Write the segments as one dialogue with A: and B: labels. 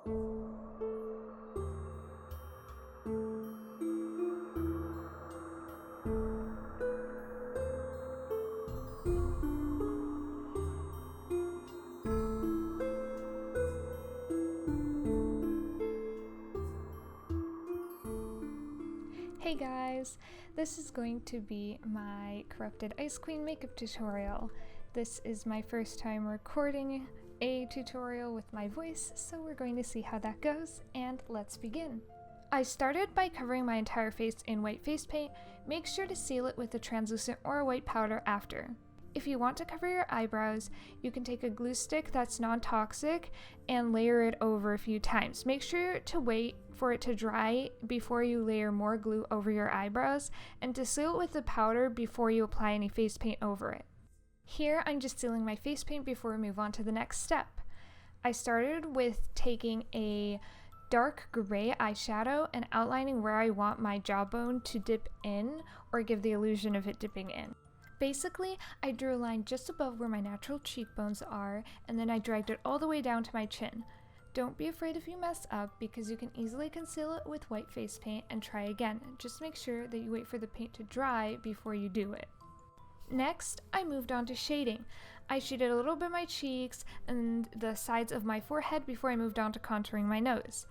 A: Hey guys, this is going to be my Corrupted Ice Queen makeup tutorial. This is my first time recording a tutorial with my voice, so we're going to see how that goes, and let's begin. I started by covering my entire face in white face paint. Make sure to seal it with a translucent or a white powder after. If you want to cover your eyebrows, you can take a glue stick that's non-toxic and layer it over a few times. Make sure to wait for it to dry before you layer more glue over your eyebrows, and to seal it with the powder before you apply any face paint over it. Here I'm just sealing my face paint before we move on to the next step. I started with taking a dark gray eyeshadow and outlining where I want my jawbone to dip in or give the illusion of it dipping in. Basically, I drew a line just above where my natural cheekbones are, and then I dragged it all the way down to my chin. Don't be afraid if you mess up, because you can easily conceal it with white face paint and try again. Just make sure that you wait for the paint to dry before you do it. Next, I moved on to shading. I shaded a little bit my cheeks and the sides of my forehead before I moved on to contouring my nose.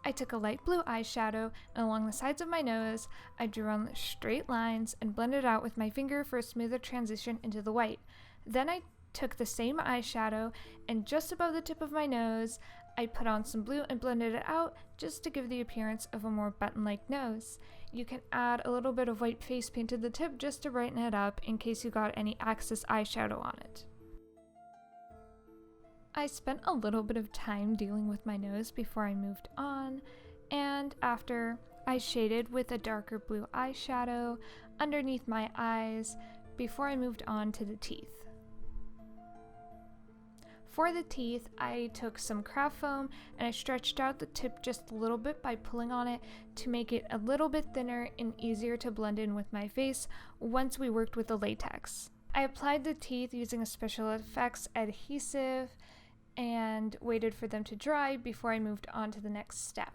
A: I took a light blue eyeshadow, and along the sides of my nose, I drew on straight lines and blended out with my finger for a smoother transition into the white. Then I took the same eyeshadow, and just above the tip of my nose, I put on some blue and blended it out just to give the appearance of a more button-like nose. You can add a little bit of white face paint to the tip just to brighten it up in case you got any excess eyeshadow on it. I spent a little bit of time dealing with my nose before I moved on, and after I shaded with a darker blue eyeshadow underneath my eyes before I moved on to the teeth. For the teeth, I took some craft foam and I stretched out the tip just a little bit by pulling on it to make it a little bit thinner and easier to blend in with my face once we worked with the latex. I applied the teeth using a special effects adhesive and waited for them to dry before I moved on to the next step.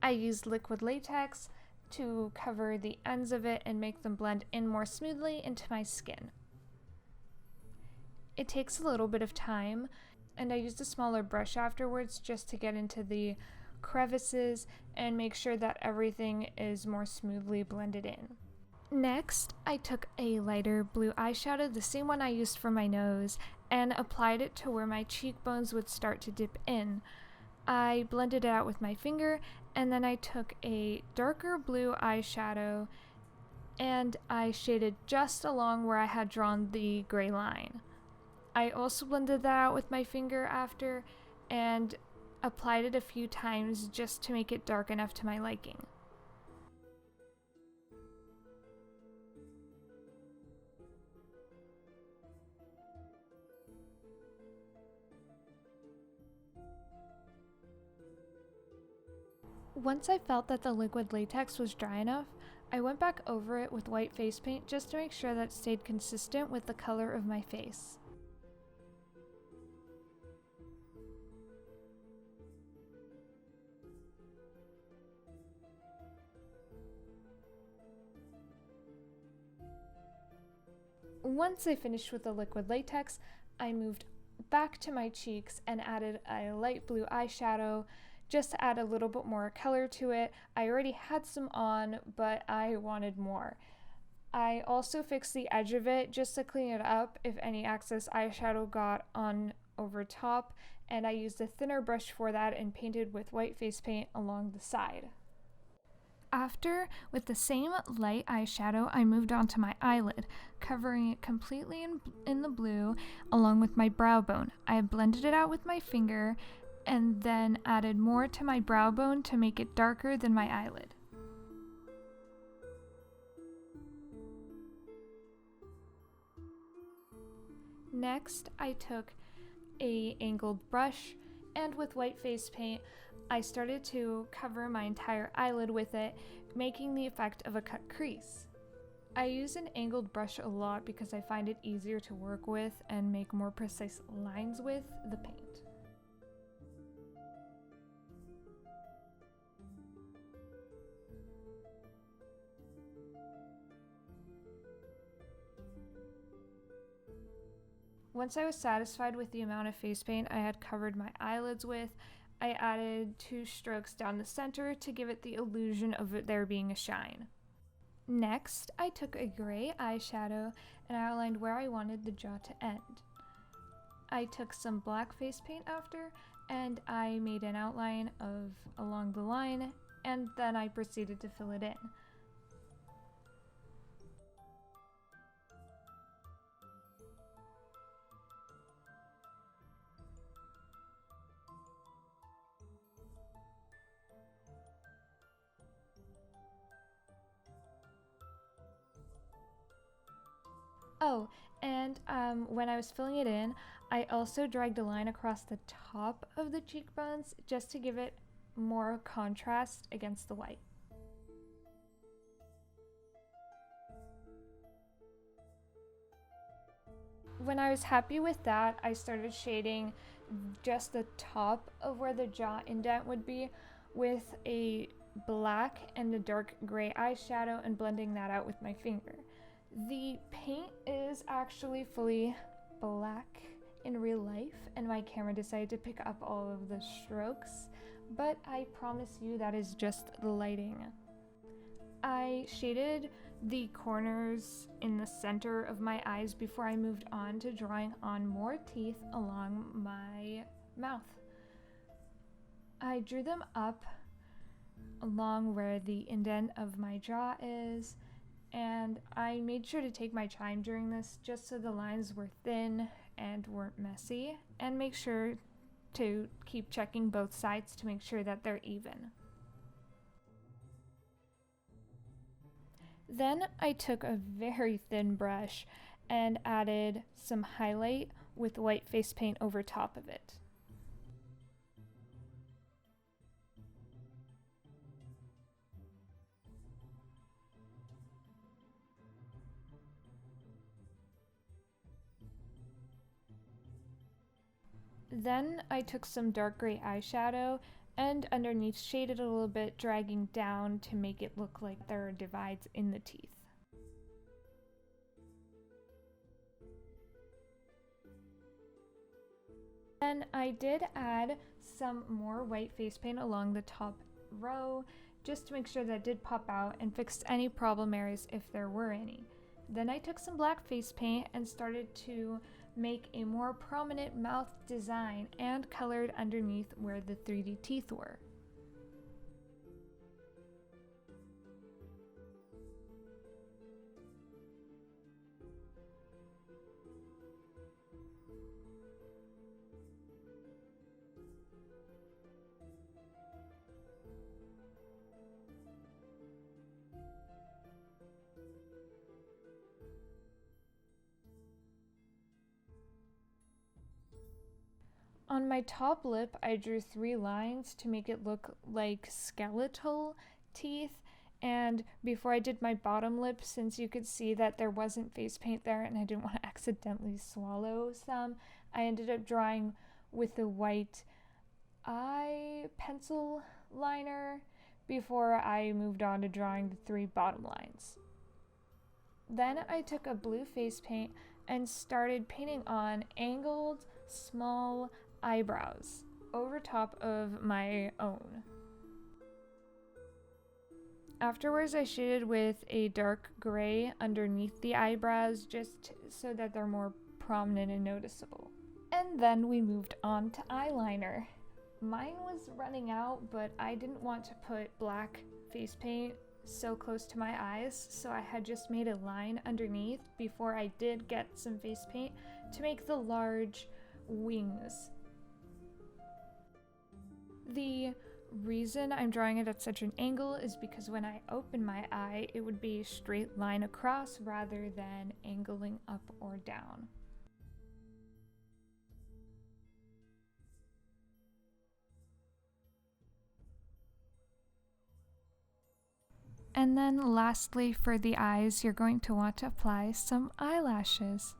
A: I used liquid latex to cover the ends of it and make them blend in more smoothly into my skin. It takes a little bit of time, and I used a smaller brush afterwards just to get into the crevices and make sure that everything is more smoothly blended in. Next, I took a lighter blue eyeshadow, the same one I used for my nose, and applied it to where my cheekbones would start to dip in. I blended it out with my finger, and then I took a darker blue eyeshadow and I shaded just along where I had drawn the gray line. I also blended that out with my finger after and applied it a few times just to make it dark enough to my liking. Once I felt that the liquid latex was dry enough, I went back over it with white face paint just to make sure that it stayed consistent with the color of my face. Once I finished with the liquid latex, I moved back to my cheeks and added a light blue eyeshadow just to add a little bit more color to it. I already had some on, but I wanted more. I also fixed the edge of it just to clean it up if any excess eyeshadow got on over top, and I used a thinner brush for that and painted with white face paint along the side. After, with the same light eyeshadow, I moved on to my eyelid, covering it completely in the blue along with my brow bone. I blended it out with my finger and then added more to my brow bone to make it darker than my eyelid. Next, I took a angled brush, and with white face paint, I started to cover my entire eyelid with it, making the effect of a cut crease. I use an angled brush a lot because I find it easier to work with and make more precise lines with the paint. Once I was satisfied with the amount of face paint I had covered my eyelids with, I added 2 strokes down the center to give it the illusion of there being a shine. Next, I took a gray eyeshadow and outlined where I wanted the jaw to end. I took some black face paint after, and I made an outline of along the line, and then I proceeded to fill it in. Oh, and when I was filling it in, I also dragged a line across the top of the cheekbones just to give it more contrast against the white. When I was happy with that, I started shading just the top of where the jaw indent would be with a black and a dark gray eyeshadow and blending that out with my finger. The paint is actually fully black in real life, and my camera decided to pick up all of the strokes, but I promise you that is just the lighting. I shaded the corners in the center of my eyes before I moved on to drawing on more teeth along my mouth. I drew them up along where the indent of my jaw is, and I made sure to take my time during this just so the lines were thin and weren't messy, and make sure to keep checking both sides to make sure that they're even. Then I took a very thin brush and added some highlight with white face paint over top of it. Then I took some dark gray eyeshadow and underneath shaded a little bit, dragging down to make it look like there are divides in the teeth. Then I did add some more white face paint along the top row just to make sure that did pop out and fixed any problem areas if there were any. Then I took some black face paint and started to make a more prominent mouth design and colored underneath where the 3D teeth were. On my top lip, I drew 3 lines to make it look like skeletal teeth. And before I did my bottom lip, since you could see that there wasn't face paint there and I didn't want to accidentally swallow some, I ended up drawing with the white eye pencil liner before I moved on to drawing the 3 bottom lines. Then I took a blue face paint and started painting on angled, small eyebrows over top of my own. Afterwards, I shaded with a dark gray underneath the eyebrows just so that they're more prominent and noticeable. And then we moved on to eyeliner. Mine was running out, but I didn't want to put black face paint so close to my eyes, so I had just made a line underneath before I did get some face paint to make the large wings. The reason I'm drawing it at such an angle is because when I open my eye, it would be a straight line across rather than angling up or down. And then lastly, for the eyes, you're going to want to apply some eyelashes.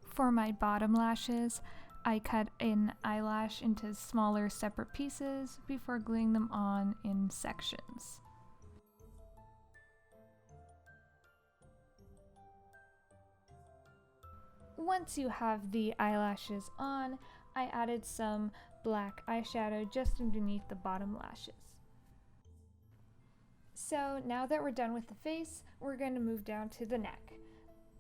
A: For my bottom lashes, I cut an eyelash into smaller separate pieces before gluing them on in sections. Once you have the eyelashes on, I added some black eyeshadow just underneath the bottom lashes. So now that we're done with the face, we're going to move down to the neck.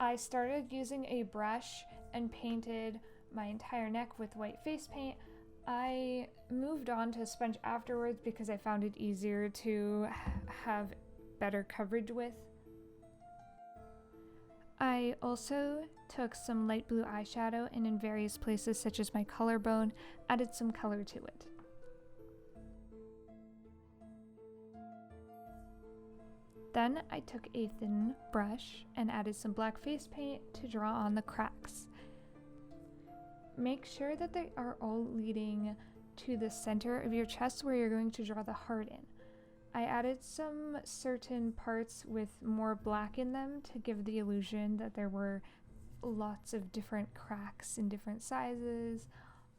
A: I started using a brush and painted my entire neck with white face paint. I moved on to sponge afterwards because I found it easier to have better coverage with. I also took some light blue eyeshadow and in various places such as my collarbone, added some color to it. Then I took a thin brush and added some black face paint to draw on the cracks. Make sure that they are all leading to the center of your chest where you're going to draw the heart in. I added some certain parts with more black in them to give the illusion that there were lots of different cracks in different sizes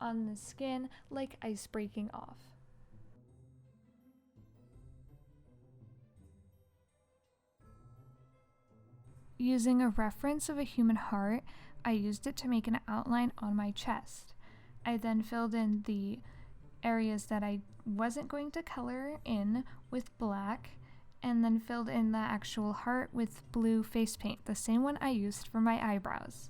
A: on the skin, like ice breaking off. Using a reference of a human heart, I used it to make an outline on my chest. I then filled in the areas that I wasn't going to color in with black, and then filled in the actual heart with blue face paint, the same one I used for my eyebrows.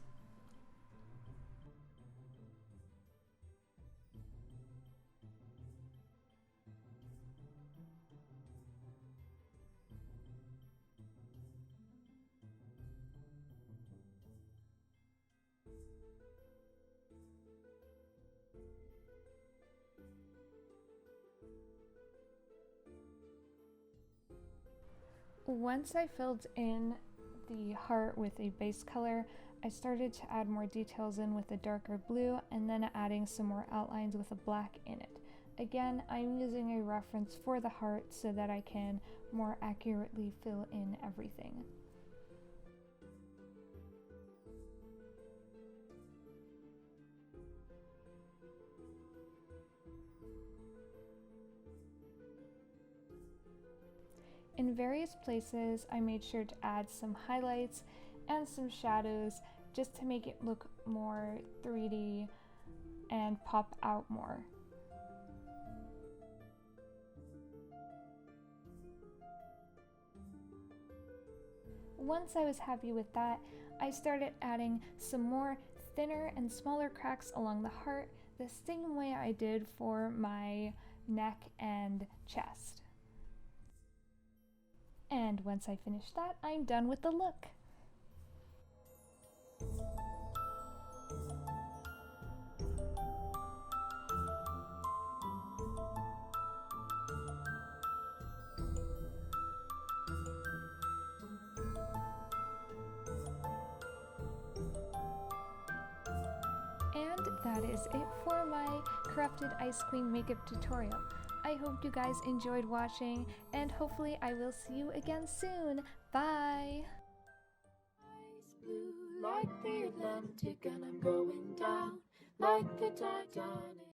A: Once I filled in the heart with a base color, I started to add more details in with a darker blue and then adding some more outlines with a black in it. Again, I'm using a reference for the heart so that I can more accurately fill in everything. In various places, I made sure to add some highlights and some shadows just to make it look more 3D and pop out more. Once I was happy with that, I started adding some more thinner and smaller cracks along the heart, the same way I did for my neck and chest. And once I finish that, I'm done with the look. And that is it for my Corrupted Ice Queen makeup tutorial. I hope you guys enjoyed watching, and hopefully I will see you again soon. Bye!
B: Blue like the Atlantic, and I'm going down like the Titanic.